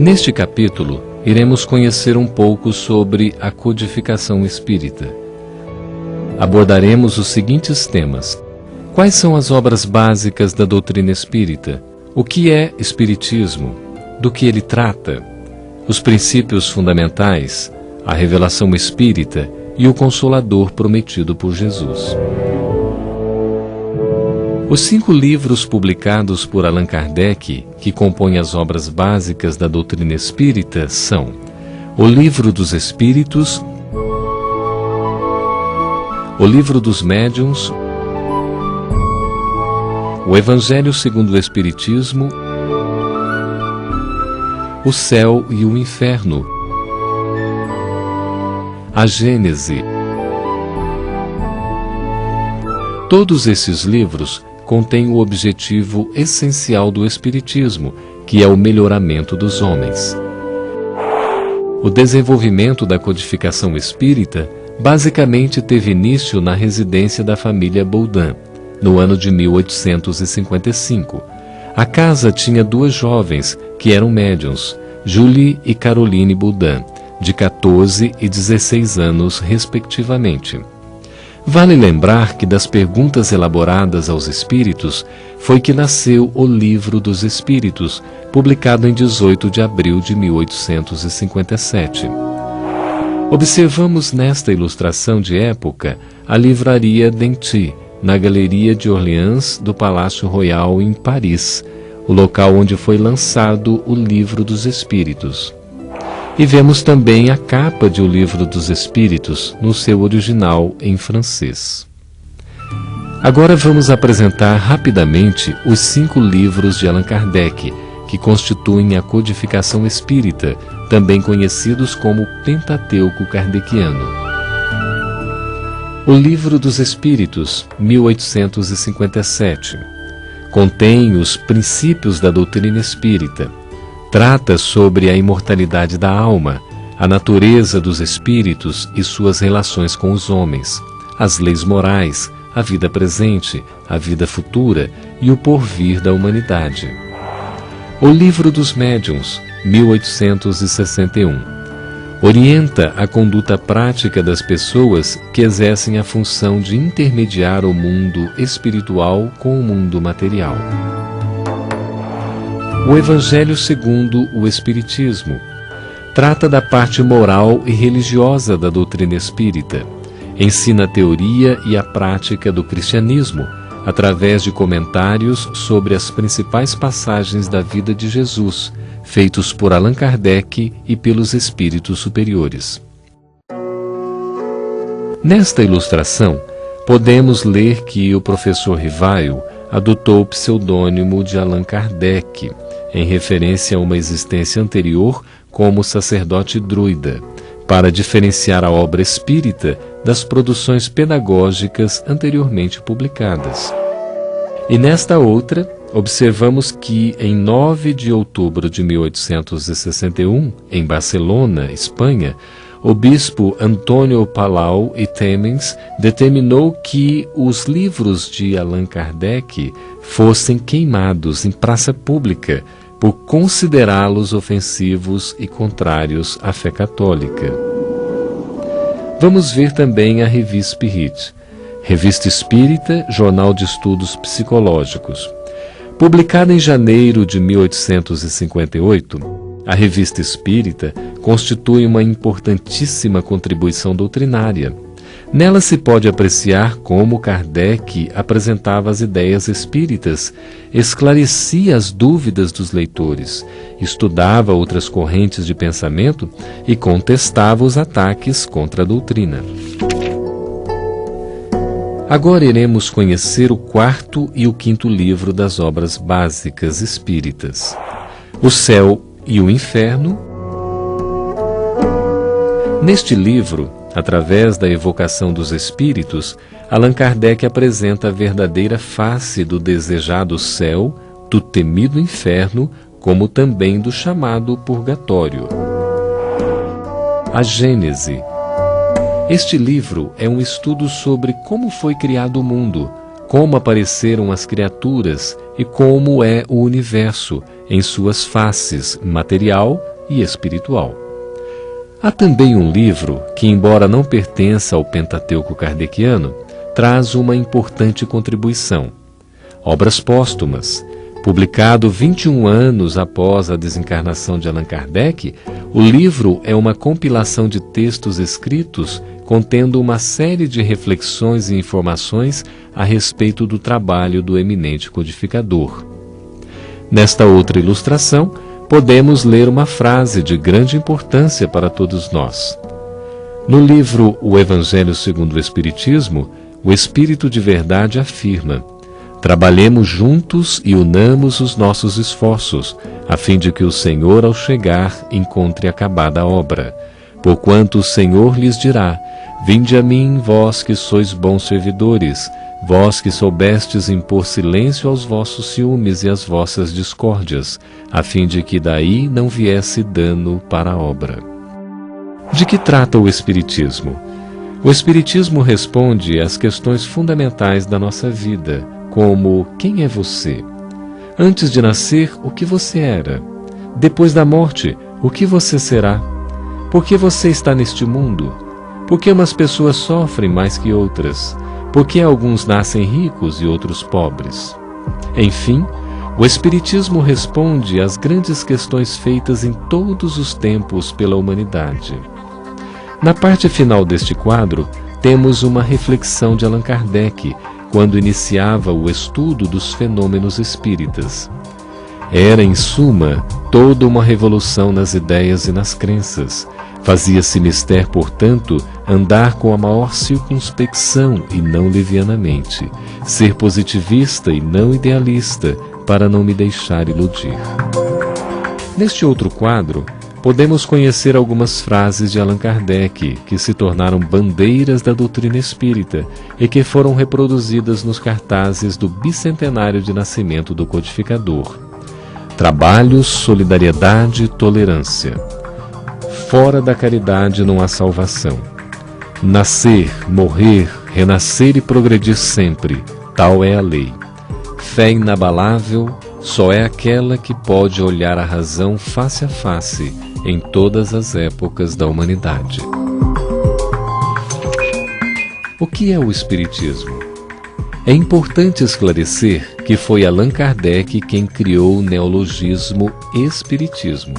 Neste capítulo, iremos conhecer um pouco sobre a codificação espírita. Abordaremos os seguintes temas: quais são as obras básicas da doutrina espírita? O que é espiritismo? Do que ele trata? Os princípios fundamentais, a revelação espírita e o Consolador prometido por Jesus. Os 5 livros publicados por Allan Kardec, que compõem as obras básicas da doutrina espírita, são o Livro dos Espíritos, o Livro dos Médiuns, o Evangelho segundo o Espiritismo, o Céu e o Inferno, a Gênese. Todos esses livros contêm o objetivo essencial do Espiritismo, que é o melhoramento dos homens. O desenvolvimento da codificação espírita basicamente teve início na residência da família Baudin, no ano de 1855. A casa tinha 2 jovens que eram médiuns, Julie e Caroline Baudin, de 14 e 16 anos, respectivamente. Vale lembrar que das perguntas elaboradas aos espíritos foi que nasceu o Livro dos Espíritos, publicado em 18 de abril de 1857. Observamos nesta ilustração de época a livraria Denty, na Galeria de Orleans do Palácio Royal em Paris, o local onde foi lançado o Livro dos Espíritos. E vemos também a capa de O Livro dos Espíritos, no seu original em francês. Agora vamos apresentar rapidamente os 5 livros de Allan Kardec, que constituem a codificação espírita, também conhecidos como Pentateuco Kardeciano. O Livro dos Espíritos, 1857, contém os princípios da doutrina espírita. Trata sobre a imortalidade da alma, a natureza dos espíritos e suas relações com os homens, as leis morais, a vida presente, a vida futura e o porvir da humanidade. O Livro dos Médiuns, 1861, orienta a conduta prática das pessoas que exercem a função de intermediar o mundo espiritual com o mundo material. O Evangelho segundo o Espiritismo trata da parte moral e religiosa da doutrina espírita. Ensina a teoria e a prática do cristianismo, através de comentários sobre as principais passagens da vida de Jesus, feitos por Allan Kardec e pelos espíritos superiores. Nesta ilustração, podemos ler que o professor Rivail adotou o pseudônimo de Allan Kardec, em referência a uma existência anterior como sacerdote druida, para diferenciar a obra espírita das produções pedagógicas anteriormente publicadas. E nesta outra, observamos que, em 9 de outubro de 1861, em Barcelona, Espanha, o bispo Antônio Palau e Temens determinou que os livros de Allan Kardec fossem queimados em praça pública, por considerá-los ofensivos e contrários à fé católica. Vamos ver também a Revue Spirit, Revista Espírita, Jornal de Estudos Psicológicos. Publicada em janeiro de 1858, a Revista Espírita constitui uma importantíssima contribuição doutrinária. Nela se pode apreciar como Kardec apresentava as ideias espíritas, esclarecia as dúvidas dos leitores, estudava outras correntes de pensamento e contestava os ataques contra a doutrina. Agora iremos conhecer o 4º e o 5º livro das obras básicas espíritas: O Céu e o Inferno. Neste livro, através da evocação dos espíritos, Allan Kardec apresenta a verdadeira face do desejado céu, do temido inferno, como também do chamado purgatório. A Gênese. Este livro é um estudo sobre como foi criado o mundo, como apareceram as criaturas e como é o universo, em suas faces material, e espiritual. Há também um livro que, embora não pertença ao Pentateuco kardeciano, traz uma importante contribuição. Obras Póstumas. Publicado 21 anos após a desencarnação de Allan Kardec, o livro é uma compilação de textos escritos contendo uma série de reflexões e informações a respeito do trabalho do eminente codificador. Nesta outra ilustração, podemos ler uma frase de grande importância para todos nós. No livro O Evangelho segundo o Espiritismo, o Espírito de Verdade afirma: trabalhemos juntos e unamos os nossos esforços, a fim de que o Senhor, ao chegar, encontre acabada a obra. Porquanto o Senhor lhes dirá: vinde a mim, vós que sois bons servidores, vós que soubestes impor silêncio aos vossos ciúmes e às vossas discórdias, a fim de que daí não viesse dano para a obra. De que trata o Espiritismo? O Espiritismo responde às questões fundamentais da nossa vida, como: quem é você? Antes de nascer, o que você era? Depois da morte, o que você será? Por que você está neste mundo? Por que umas pessoas sofrem mais que outras? Por que alguns nascem ricos e outros pobres? Enfim, o Espiritismo responde às grandes questões feitas em todos os tempos pela humanidade. Na parte final deste quadro, temos uma reflexão de Allan Kardec, quando iniciava o estudo dos fenômenos espíritas. Era, em suma, toda uma revolução nas ideias e nas crenças. Fazia-se mister, portanto, andar com a maior circunspecção e não levianamente, ser positivista e não idealista, para não me deixar iludir. Neste outro quadro, podemos conhecer algumas frases de Allan Kardec que se tornaram bandeiras da doutrina espírita e que foram reproduzidas nos cartazes do bicentenário de nascimento do codificador. Trabalho, solidariedade, tolerância. Fora da caridade não há salvação. Nascer, morrer, renascer e progredir sempre, tal é a lei. Fé inabalável só é aquela que pode olhar a razão face a face em todas as épocas da humanidade. O que é o Espiritismo? É importante esclarecer que foi Allan Kardec quem criou o neologismo Espiritismo,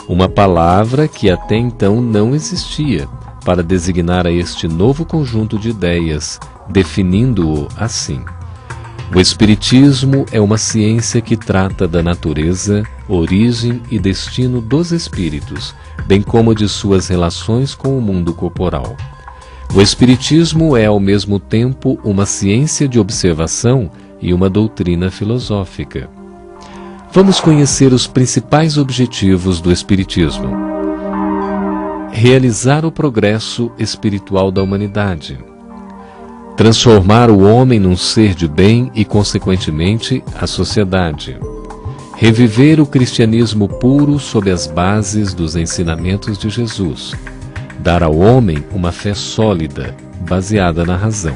uma palavra que até então não existia, para designar a este novo conjunto de ideias, definindo-o assim: o Espiritismo é uma ciência que trata da natureza, origem e destino dos espíritos, bem como de suas relações com o mundo corporal. O Espiritismo é ao mesmo tempo uma ciência de observação e uma doutrina filosófica. Vamos conhecer os principais objetivos do Espiritismo. Realizar o progresso espiritual da humanidade. Transformar o homem num ser de bem e, consequentemente, a sociedade. Reviver o cristianismo puro sob as bases dos ensinamentos de Jesus. Dar ao homem uma fé sólida, baseada na razão.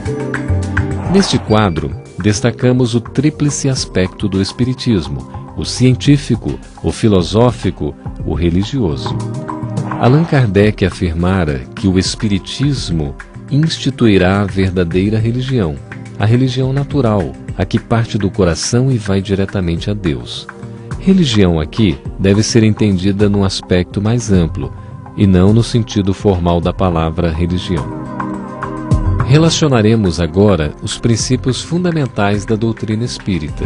Neste quadro, destacamos o tríplice aspecto do Espiritismo: o científico, o filosófico, o religioso. Allan Kardec afirmara que o Espiritismo instituirá a verdadeira religião, a religião natural, a que parte do coração e vai diretamente a Deus. Religião aqui deve ser entendida num aspecto mais amplo, e não no sentido formal da palavra religião. Relacionaremos agora os princípios fundamentais da doutrina espírita.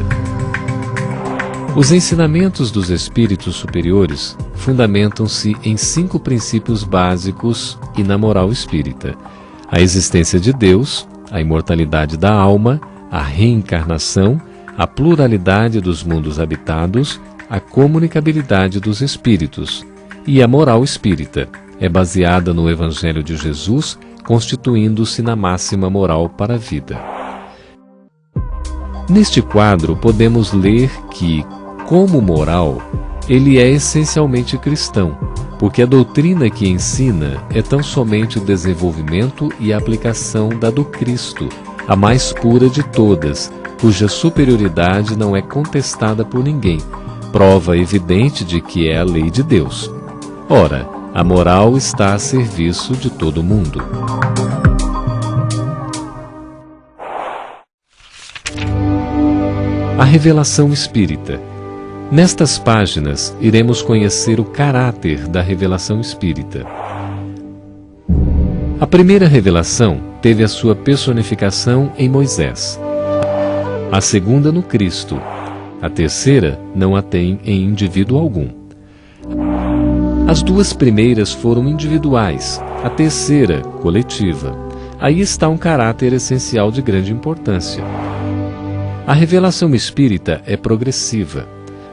Os ensinamentos dos espíritos superiores fundamentam-se em 5 princípios básicos e na moral espírita: a existência de Deus, a imortalidade da alma, a reencarnação, a pluralidade dos mundos habitados, a comunicabilidade dos espíritos. E a moral espírita é baseada no Evangelho de Jesus, constituindo-se na máxima moral para a vida. Neste quadro podemos ler que, como moral, ele é essencialmente cristão, porque a doutrina que ensina é tão somente o desenvolvimento e a aplicação da do Cristo, a mais pura de todas, cuja superioridade não é contestada por ninguém, prova evidente de que é a lei de Deus. Ora, a moral está a serviço de todo mundo. A revelação espírita. Nestas páginas, iremos conhecer o caráter da revelação espírita. A primeira revelação teve a sua personificação em Moisés. A segunda no Cristo. A terceira não a tem em indivíduo algum. As duas primeiras foram individuais, a terceira, coletiva. Aí está um caráter essencial de grande importância. A revelação espírita é progressiva.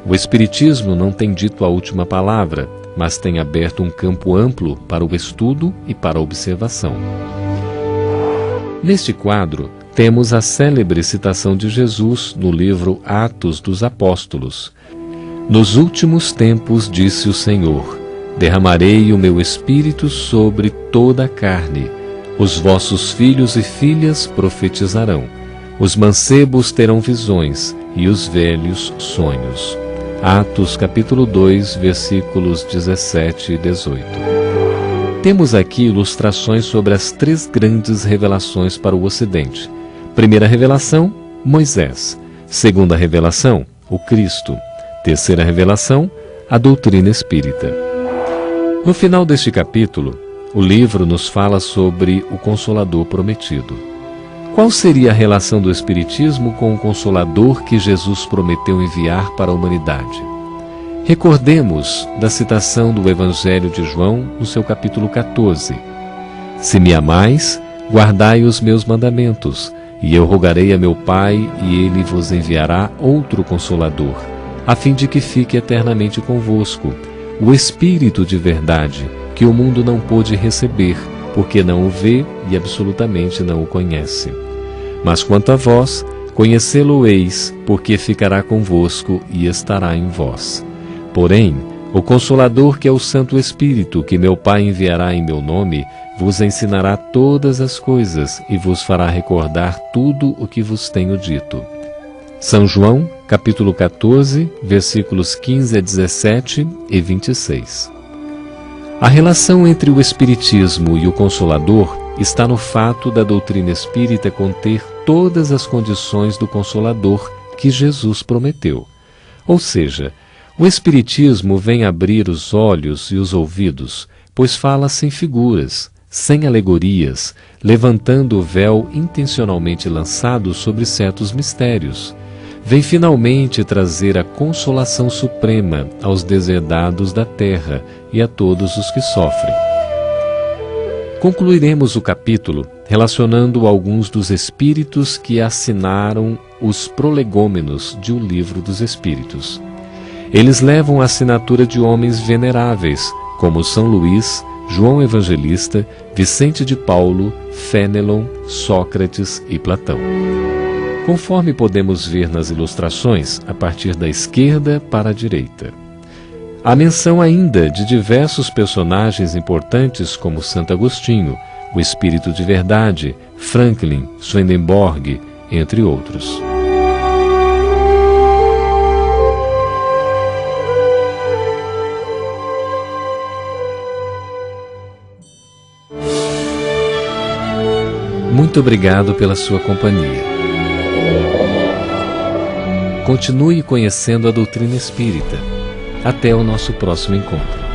O Espiritismo não tem dito a última palavra, mas tem aberto um campo amplo para o estudo e para a observação. Neste quadro, temos a célebre citação de Jesus no livro Atos dos Apóstolos. Nos últimos tempos, disse o Senhor, derramarei o meu Espírito sobre toda a carne. Os vossos filhos e filhas profetizarão. Os mancebos terão visões e os velhos sonhos. Atos capítulo 2, versículos 17 e 18. Temos aqui ilustrações sobre as três grandes revelações para o Ocidente. Primeira revelação, Moisés. Segunda revelação, o Cristo. Terceira revelação, a doutrina espírita. No final deste capítulo, o livro nos fala sobre o Consolador prometido. Qual seria a relação do Espiritismo com o Consolador que Jesus prometeu enviar para a humanidade? Recordemos da citação do Evangelho de João no seu capítulo 14. Se me amais, guardai os meus mandamentos, e eu rogarei a meu Pai, e ele vos enviará outro Consolador, a fim de que fique eternamente convosco, o Espírito de verdade, que o mundo não pôde receber, porque não o vê e absolutamente não o conhece. Mas quanto a vós, conhecê-lo-eis, porque ficará convosco e estará em vós. Porém, o Consolador, que é o Santo Espírito, que meu Pai enviará em meu nome, vos ensinará todas as coisas e vos fará recordar tudo o que vos tenho dito. São João, capítulo 14, versículos 15 a 17 e 26. A relação entre o Espiritismo e o Consolador está no fato da doutrina espírita conter todas as condições do Consolador que Jesus prometeu. Ou seja, o Espiritismo vem abrir os olhos e os ouvidos, pois fala sem figuras, sem alegorias, levantando o véu intencionalmente lançado sobre certos mistérios. Vem finalmente trazer a consolação suprema aos deserdados da terra e a todos os que sofrem. Concluiremos o capítulo relacionando alguns dos espíritos que assinaram os prolegômenos de O Livro dos Espíritos. Eles levam a assinatura de homens veneráveis, como São Luís, João Evangelista, Vicente de Paulo, Fénelon, Sócrates e Platão. Conforme podemos ver nas ilustrações, a partir da esquerda para a direita. Há menção ainda de diversos personagens importantes como Santo Agostinho, o Espírito de Verdade, Franklin, Swedenborg, entre outros. Muito obrigado pela sua companhia. Continue conhecendo a doutrina espírita. Até o nosso próximo encontro.